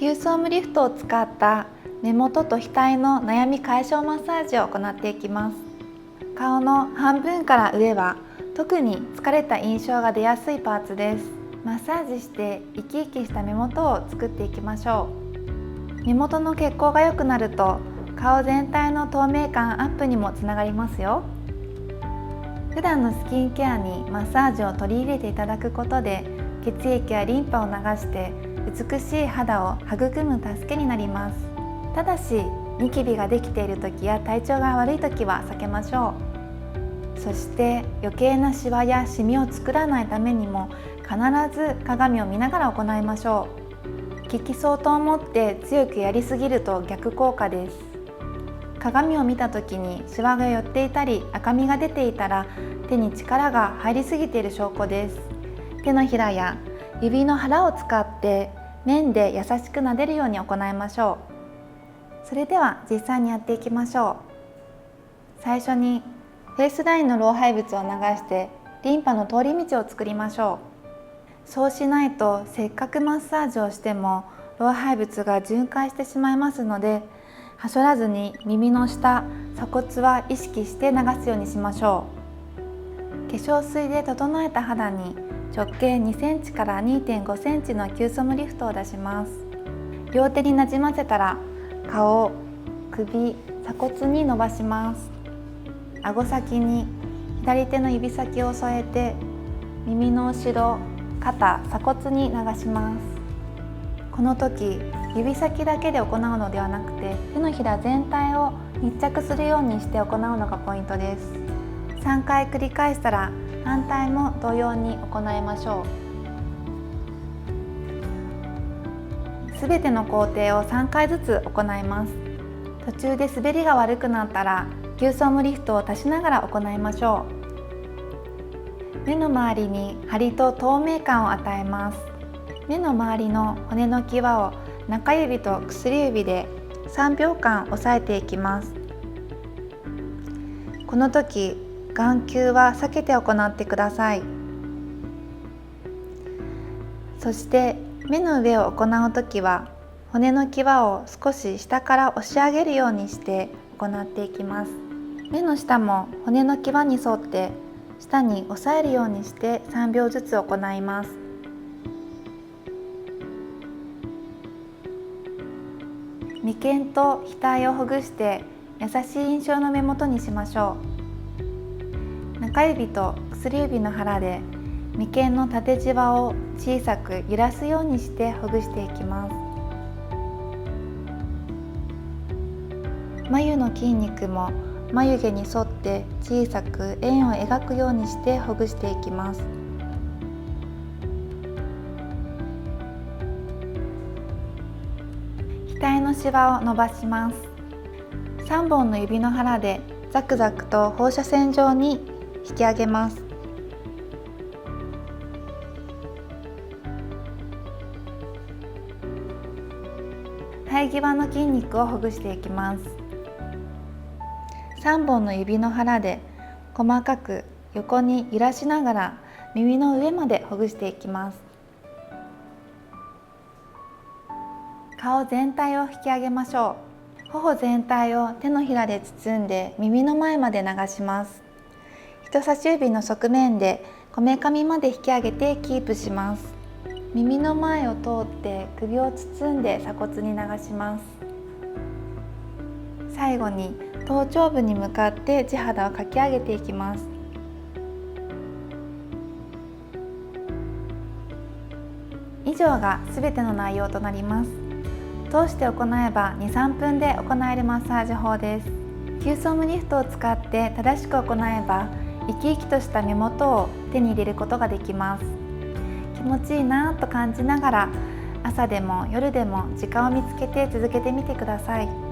キソームリフトを使った目元と額の悩み解消マッサージを行っていきます。顔の半分から上は特に疲れた印象が出やすいパーツです。マッサージして生き生きした目元を作っていきましょう。目元の血行が良くなると顔全体の透明感アップにもつながりますよ。普段のスキンケアにマッサージを取り入れていただくことで血液やリンパを流して美しい肌を育む助けになります。ただしニキビができている時や体調が悪い時は避けましょう。そして余計なシワやシミを作らないためにも必ず鏡を見ながら行いましょう。効きそうと思って強くやりすぎると逆効果です。鏡を見た時にシワが寄っていたり赤みが出ていたら手に力が入りすぎている証拠です。手のひらや指の腹を使って面で優しく撫でるように行いましょう。それでは実際にやっていきましょう。最初にフェイスラインの老廃物を流してリンパの通り道を作りましょう。そうしないとせっかくマッサージをしても老廃物が巡回してしまいますので、はしょらずに耳の下、鎖骨は意識して流すようにしましょう。化粧水で整えた肌に直径2センチから 2.5 センチのキューソムリフトを出します。両手になじませたら顔、首、鎖骨に伸ばします。顎先に左手の指先を添えて耳の後ろ、肩、鎖骨に流します。この時指先だけで行うのではなくて手のひら全体を密着するようにして行うのがポイントです。3回繰り返したら反対も同様に行いましょう。すべての工程を3回ずつ行います。途中で滑りが悪くなったらキューソームリフトを足しながら行いましょう。目の周りに張りと透明感を与えます。目の周りの骨の際を中指と薬指で3秒間押さえていきます。この時眼球は避けて行ってください。そして目の上を行う時は骨の際を少し下から押し上げるようにして行っていきます。目の下も骨の際に沿って下に押さえるようにして3秒ずつ行います。眉間と額をほぐして優しい印象の目元にしましょう。中指と薬指の腹で眉間の縦じわを小さく揺らすようにしてほぐしていきます。眉の筋肉も眉毛に沿って小さく円を描くようにしてほぐしていきます。額のシワを伸ばします。3本の指の腹でザクザクと放射線状に引き上げます。生え際の筋肉をほぐしていきます。3本の指の腹で細かく横に揺らしながら耳の上までほぐしていきます。顔全体を引き上げましょう。頬全体を手のひらで包んで耳の前まで流します。人差し指の側面でこめかみまで引き上げてキープします。耳の前を通って首を包んで鎖骨に流します。最後に頭頂部に向かって地肌をかき上げていきます。以上がすべての内容となります。通して行えば 2,3 分で行えるマッサージ法です。キューソームリフトを使って正しく行えば生き生きとした目元を手に入れることができます。気持ちいいなと感じながら朝でも夜でも時間を見つけて続けてみてください。